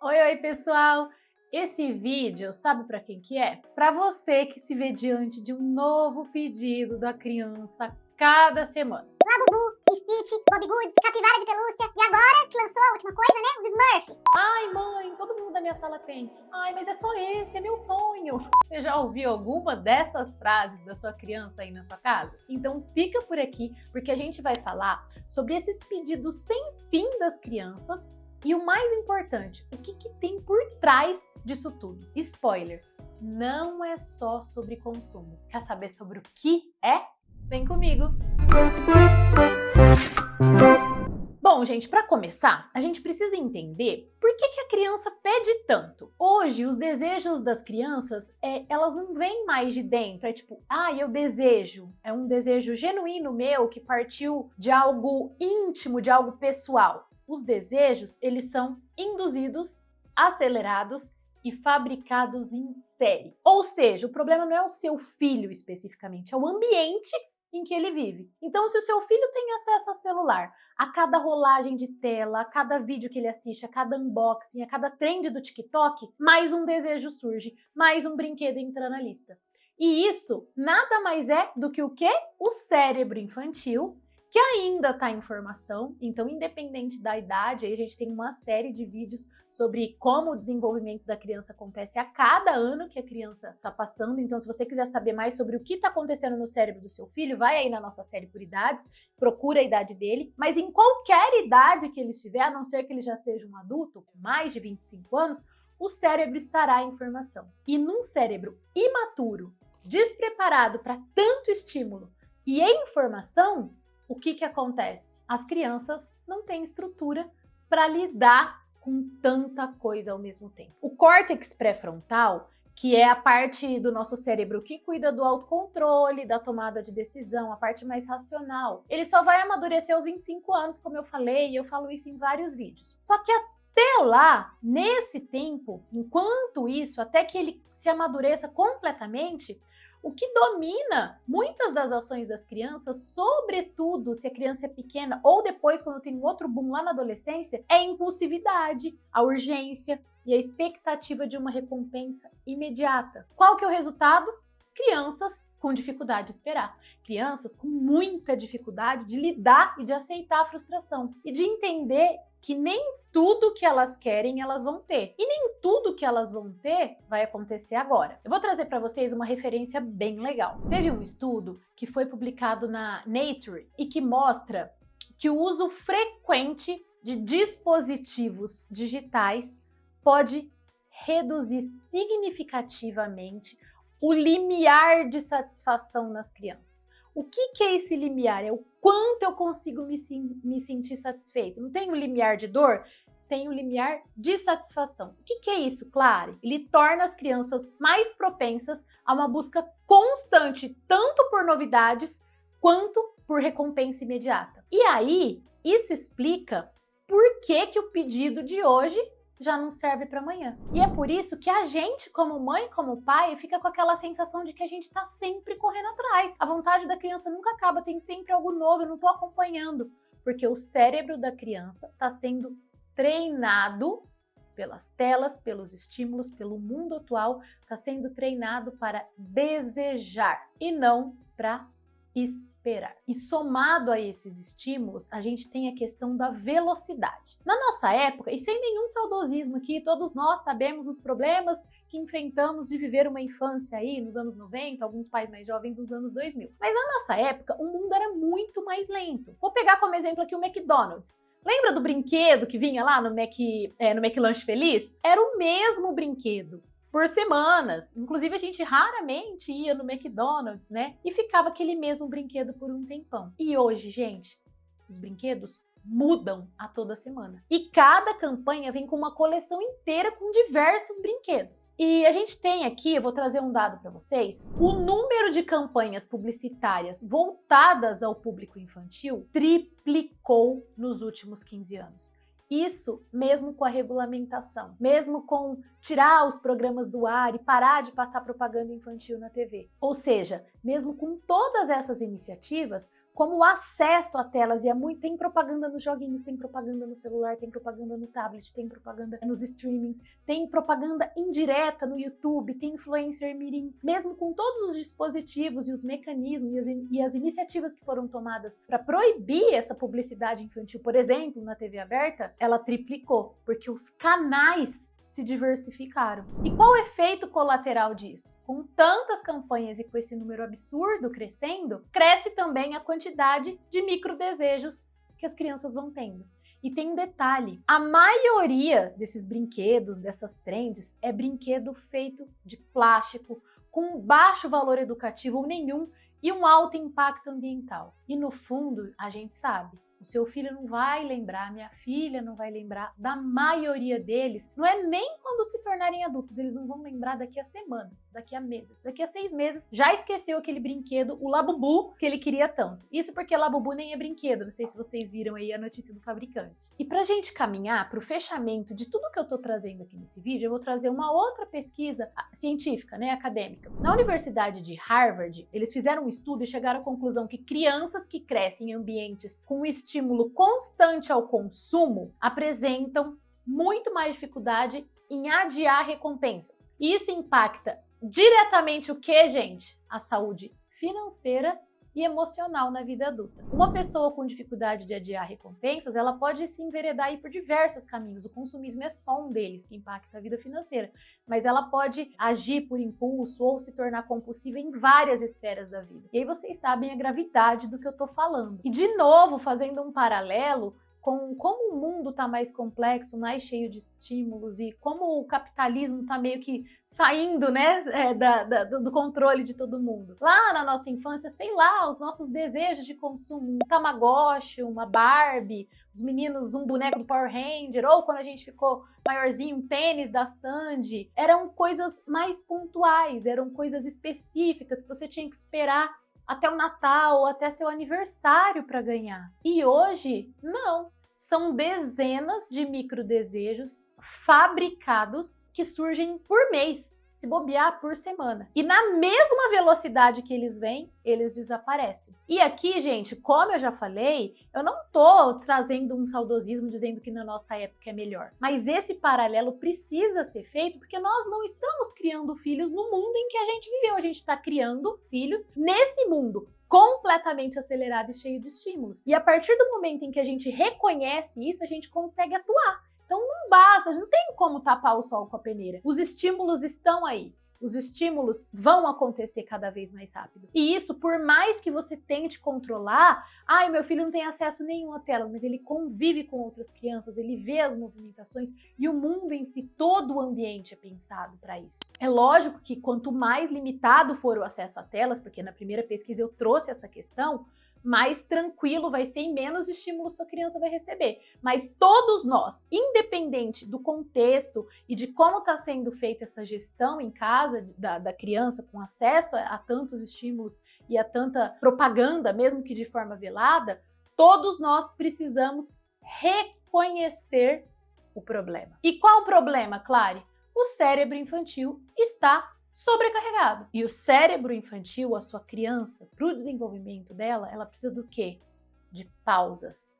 Oi, pessoal! Esse vídeo, sabe para quem que é? Para você que se vê diante de um novo pedido da criança cada semana. Labubu, Stitch, Bob Goods, Capivara de Pelúcia e agora que lançou a última coisa, né? Os Smurfs. Ai, mãe, todo mundo da minha sala tem. Ai, mas é só esse, é meu sonho. Você já ouviu alguma dessas frases da sua criança aí na sua casa? Então fica por aqui, porque a gente vai falar sobre esses pedidos sem fim das crianças e o mais importante, o que tem por trás disso tudo. Spoiler, não é só sobre consumo. Quer saber sobre o que é? Vem comigo! Bom, gente, para começar, a gente precisa entender por que a criança pede tanto. Hoje, os desejos das crianças, elas não vêm mais de dentro. É tipo, eu desejo. É um desejo genuíno meu que partiu de algo íntimo, de algo pessoal. Os desejos, eles são induzidos, acelerados e fabricados em série. Ou seja, o problema não é o seu filho especificamente, é o ambiente em que ele vive. Então, se o seu filho tem acesso a celular, a cada rolagem de tela, a cada vídeo que ele assiste, a cada unboxing, a cada trend do TikTok, mais um desejo surge, mais um brinquedo entra na lista. E isso nada mais é do que o quê? O cérebro infantil, que ainda está em formação. Então, independente da idade, aí a gente tem uma série de vídeos sobre como o desenvolvimento da criança acontece a cada ano que a criança está passando. Então, se você quiser saber mais sobre o que está acontecendo no cérebro do seu filho, vai aí na nossa série por idades, procura a idade dele. Mas em qualquer idade que ele estiver, a não ser que ele já seja um adulto, com mais de 25 anos, o cérebro estará em formação. E num cérebro imaturo, despreparado para tanto estímulo e em formação, o que acontece? As crianças não têm estrutura para lidar com tanta coisa ao mesmo tempo. O córtex pré-frontal, que é a parte do nosso cérebro que cuida do autocontrole, da tomada de decisão, a parte mais racional, ele só vai amadurecer aos 25 anos, como eu falei, e eu falo isso em vários vídeos. Só que até lá, nesse tempo, enquanto isso, até que ele se amadureça completamente, o que domina muitas das ações das crianças, sobretudo se a criança é pequena ou depois quando tem um outro boom lá na adolescência, é a impulsividade, a urgência e a expectativa de uma recompensa imediata. Qual que é o resultado? Crianças com dificuldade de esperar. Crianças com muita dificuldade de lidar e de aceitar a frustração e de entender que nem tudo que elas querem elas vão ter. E nem tudo que elas vão ter vai acontecer agora. Eu vou trazer para vocês uma referência bem legal. Teve um estudo que foi publicado na Nature e que mostra que o uso frequente de dispositivos digitais pode reduzir significativamente o limiar de satisfação nas crianças. O que é esse limiar? É o quanto eu consigo me sentir satisfeito. Não tem o limiar de dor? Tem o limiar de satisfação. O que é isso, Clary? Ele torna as crianças mais propensas a uma busca constante, tanto por novidades quanto por recompensa imediata. E aí, isso explica por que o pedido de hoje já não serve para amanhã. E é por isso que a gente, como mãe, como pai, fica com aquela sensação de que a gente está sempre correndo atrás. A vontade da criança nunca acaba, tem sempre algo novo, eu não estou acompanhando. Porque o cérebro da criança está sendo treinado pelas telas, pelos estímulos, pelo mundo atual, está sendo treinado para desejar e não para esperar. E somado a esses estímulos, a gente tem a questão da velocidade. Na nossa época, e sem nenhum saudosismo aqui, todos nós sabemos os problemas que enfrentamos de viver uma infância aí nos anos 90, alguns pais mais jovens nos anos 2000. Mas na nossa época, o mundo era muito mais lento. Vou pegar como exemplo aqui o McDonald's. Lembra do brinquedo que vinha lá no McLanche Feliz? Era o mesmo brinquedo por semanas. Inclusive, a gente raramente ia no McDonald's, né? E ficava aquele mesmo brinquedo por um tempão. E hoje, gente, os brinquedos mudam a toda semana. E cada campanha vem com uma coleção inteira com diversos brinquedos. E a gente tem aqui, eu vou trazer um dado para vocês, o número de campanhas publicitárias voltadas ao público infantil triplicou nos últimos 15 anos. Isso mesmo com a regulamentação, mesmo com tirar os programas do ar e parar de passar propaganda infantil na TV. Ou seja, mesmo com todas essas iniciativas, como o acesso a telas, tem propaganda nos joguinhos, tem propaganda no celular, tem propaganda no tablet, tem propaganda nos streamings, tem propaganda indireta no YouTube, tem influencer mirim. Mesmo com todos os dispositivos e os mecanismos e as iniciativas que foram tomadas para proibir essa publicidade infantil, por exemplo, na TV aberta, ela triplicou, porque os canais se diversificaram. E qual o efeito colateral disso? Com tantas campanhas e com esse número absurdo crescendo, cresce também a quantidade de microdesejos que as crianças vão tendo. E tem um detalhe, a maioria desses brinquedos, dessas trends, é brinquedo feito de plástico, com baixo valor educativo ou nenhum e um alto impacto ambiental. E no fundo, a gente sabe, o seu filho não vai lembrar, minha filha não vai lembrar, da maioria deles, não é nem quando se tornarem adultos, eles não vão lembrar daqui a semanas, daqui a meses, daqui a 6 meses, já esqueceu aquele brinquedo, o Labubu, que ele queria tanto. Isso porque Labubu nem é brinquedo, não sei se vocês viram aí a notícia do fabricante. E pra gente caminhar pro fechamento de tudo que eu tô trazendo aqui nesse vídeo, eu vou trazer uma outra pesquisa científica, né, acadêmica. Na Universidade de Harvard, eles fizeram um estudo e chegaram à conclusão que crianças que crescem em ambientes com estímulo constante ao consumo apresentam muito mais dificuldade em adiar recompensas. E isso impacta diretamente o que, gente? A saúde financeira e emocional na vida adulta. Uma pessoa com dificuldade de adiar recompensas, ela pode se enveredar aí por diversos caminhos. O consumismo é só um deles que impacta a vida financeira, mas ela pode agir por impulso ou se tornar compulsiva em várias esferas da vida. E aí vocês sabem a gravidade do que eu tô falando. E de novo, fazendo um paralelo com como o mundo está mais complexo, mais cheio de estímulos e como o capitalismo está meio que saindo, né, do controle de todo mundo. Lá na nossa infância, sei lá, os nossos desejos de consumo, um Tamagotchi, uma Barbie, os meninos, um boneco do Power Ranger, ou quando a gente ficou maiorzinho, um tênis da Sandy, eram coisas mais pontuais, eram coisas específicas que você tinha que esperar até o Natal ou até seu aniversário para ganhar. E hoje, não. São dezenas de microdesejos fabricados que surgem por mês, se bobear por semana. E na mesma velocidade que eles vêm, eles desaparecem. E aqui, gente, como eu já falei, eu não tô trazendo um saudosismo dizendo que na nossa época é melhor. Mas esse paralelo precisa ser feito porque nós não estamos criando filhos no mundo em que a gente viveu. A gente está criando filhos nesse mundo completamente acelerado e cheio de estímulos. E a partir do momento em que a gente reconhece isso, a gente consegue atuar. Então não basta, não tem como tapar o sol com a peneira. Os estímulos estão aí. Os estímulos vão acontecer cada vez mais rápido. E isso, por mais que você tente controlar, meu filho não tem acesso nenhum a telas, mas ele convive com outras crianças, ele vê as movimentações e o mundo em si, todo o ambiente é pensado para isso. É lógico que quanto mais limitado for o acesso a telas, porque na primeira pesquisa eu trouxe essa questão, mais tranquilo vai ser e menos estímulo sua criança vai receber. Mas todos nós, independente do contexto e de como está sendo feita essa gestão em casa da criança com acesso a tantos estímulos e a tanta propaganda, mesmo que de forma velada, todos nós precisamos reconhecer o problema. E qual o problema, Clary? O cérebro infantil está sobrecarregado. E o cérebro infantil, a sua criança, para o desenvolvimento dela, ela precisa do quê? De pausas,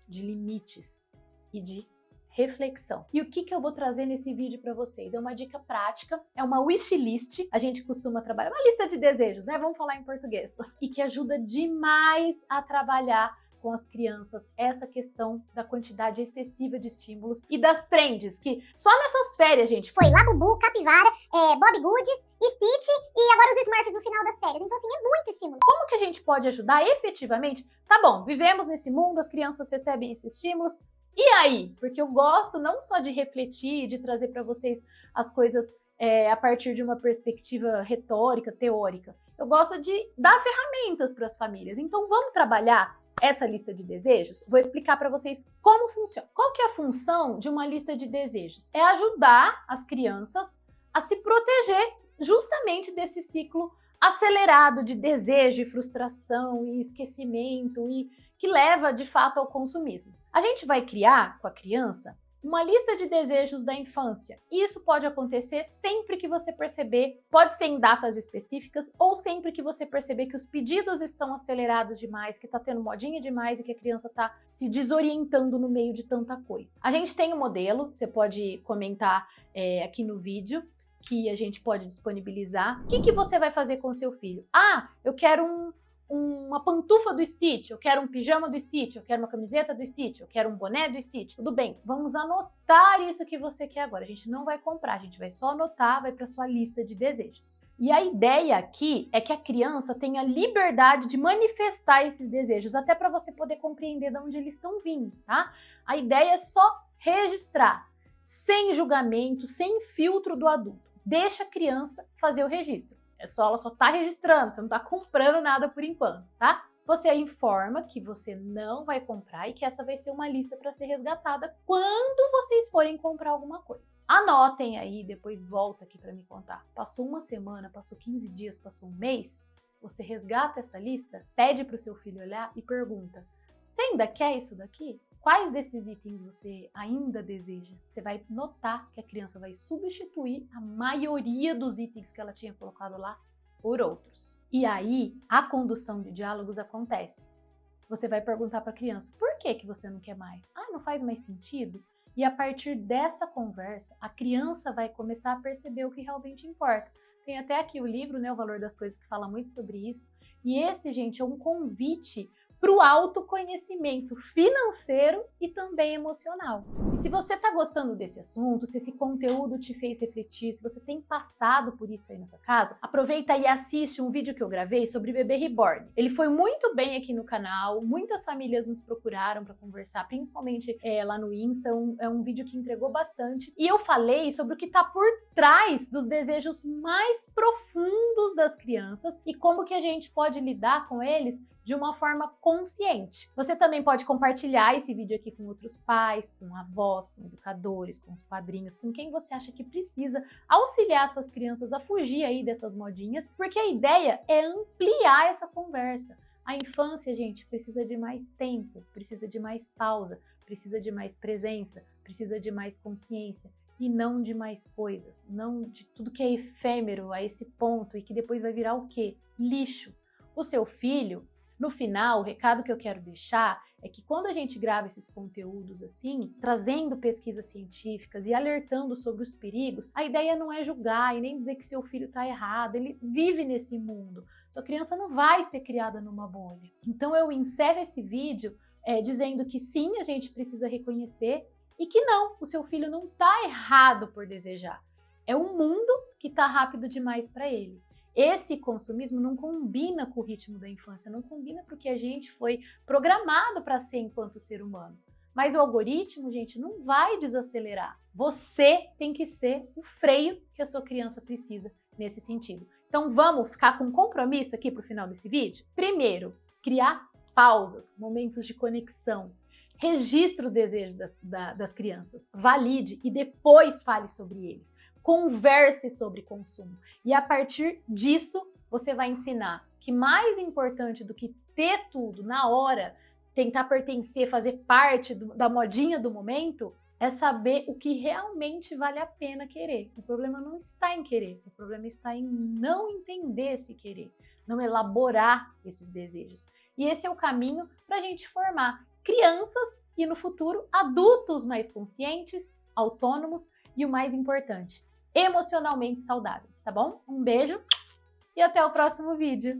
de limites e de reflexão. E o que eu vou trazer nesse vídeo para vocês? É uma dica prática, é uma wishlist. A gente costuma trabalhar, uma lista de desejos, né? Vamos falar em português. E que ajuda demais a trabalhar com as crianças essa questão da quantidade excessiva de estímulos e das trends, que só nessas férias, gente, Foi Labubu, Capivara, Bob Goods, Stitch e agora os Smurfs no final das férias. Então, assim, é muito estímulo. como que a gente pode ajudar efetivamente? Tá bom, vivemos nesse mundo, as crianças recebem esses estímulos, e aí? Porque eu gosto não só de refletir, de trazer para vocês as coisas a partir de uma perspectiva retórica, teórica. Eu gosto de dar ferramentas para as famílias. Então, vamos trabalhar essa lista de desejos? Vou explicar para vocês como funciona. Qual que é a função de uma lista de desejos? É ajudar as crianças a se proteger justamente desse ciclo acelerado de desejo e frustração e esquecimento e que leva de fato ao consumismo. A gente vai criar com a criança uma lista de desejos da infância. Isso pode acontecer sempre que você perceber, pode ser em datas específicas ou sempre que você perceber que os pedidos estão acelerados demais, que tá tendo modinha demais e que a criança tá se desorientando no meio de tanta coisa. A gente tem um modelo, você pode comentar aqui no vídeo, que a gente pode disponibilizar. O que você vai fazer com o seu filho? Ah, eu quero uma pantufa do Stitch, eu quero um pijama do Stitch, eu quero uma camiseta do Stitch, eu quero um boné do Stitch. Tudo bem, vamos anotar isso que você quer agora. A gente não vai comprar, a gente vai só anotar, vai para sua lista de desejos. E a ideia aqui é que a criança tenha liberdade de manifestar esses desejos, até para você poder compreender de onde eles estão vindo, tá? A ideia é só registrar, sem julgamento, sem filtro do adulto. Deixa a criança fazer o registro. Ela só tá registrando, você não tá comprando nada por enquanto, tá? Você informa que você não vai comprar e que essa vai ser uma lista para ser resgatada quando vocês forem comprar alguma coisa. Anotem aí, depois volta aqui para me contar. Passou uma semana, passou 15 dias, passou um mês, você resgata essa lista, pede para o seu filho olhar e pergunta: você ainda quer isso daqui? Quais desses itens você ainda deseja? Você vai notar que a criança vai substituir a maioria dos itens que ela tinha colocado lá por outros. E aí, a condução de diálogos acontece. Você vai perguntar para a criança: por que você não quer mais? Ah, não faz mais sentido? E a partir dessa conversa, a criança vai começar a perceber o que realmente importa. Tem até aqui o livro, né, O Valor das Coisas, que fala muito sobre isso. E esse, gente, é um convite para o autoconhecimento financeiro e também emocional. E se você está gostando desse assunto, se esse conteúdo te fez refletir, se você tem passado por isso aí na sua casa, aproveita e assiste um vídeo que eu gravei sobre bebê reborn. Ele foi muito bem aqui no canal, muitas famílias nos procuraram para conversar, principalmente lá no Insta, é um vídeo que entregou bastante. E eu falei sobre o que está por trás dos desejos mais profundos das crianças e como que a gente pode lidar com eles de uma forma consciente. Você também pode compartilhar esse vídeo aqui com outros pais, com avós, com educadores, com os padrinhos, com quem você acha que precisa auxiliar suas crianças a fugir aí dessas modinhas, porque a ideia é ampliar essa conversa. A infância, gente, precisa de mais tempo, precisa de mais pausa, precisa de mais presença, precisa de mais consciência e não de mais coisas, não de tudo que é efêmero a esse ponto e que depois vai virar o quê? Lixo. O seu filho, no final, o recado que eu quero deixar é que quando a gente grava esses conteúdos assim, trazendo pesquisas científicas e alertando sobre os perigos, a ideia não é julgar e nem dizer que seu filho está errado, ele vive nesse mundo. Sua criança não vai ser criada numa bolha. Então eu encerro esse vídeo dizendo que sim, a gente precisa reconhecer e que não, o seu filho não está errado por desejar. É um mundo que está rápido demais para ele. Esse consumismo não combina com o ritmo da infância, não combina porque a gente foi programado para ser enquanto ser humano. Mas o algoritmo, gente, não vai desacelerar. Você tem que ser o freio que a sua criança precisa nesse sentido. Então vamos ficar com um compromisso aqui para o final desse vídeo? Primeiro, criar pausas, momentos de conexão. Registre o desejo das crianças, valide e depois fale sobre eles. Converse sobre consumo. E a partir disso, você vai ensinar que mais importante do que ter tudo na hora, tentar pertencer, fazer parte da modinha do momento, é saber o que realmente vale a pena querer. O problema não está em querer, o problema está em não entender esse querer, não elaborar esses desejos. E esse é o caminho para a gente formar crianças e, no futuro, adultos mais conscientes, autônomos e, o mais importante, emocionalmente saudáveis, tá bom? Um beijo e até o próximo vídeo!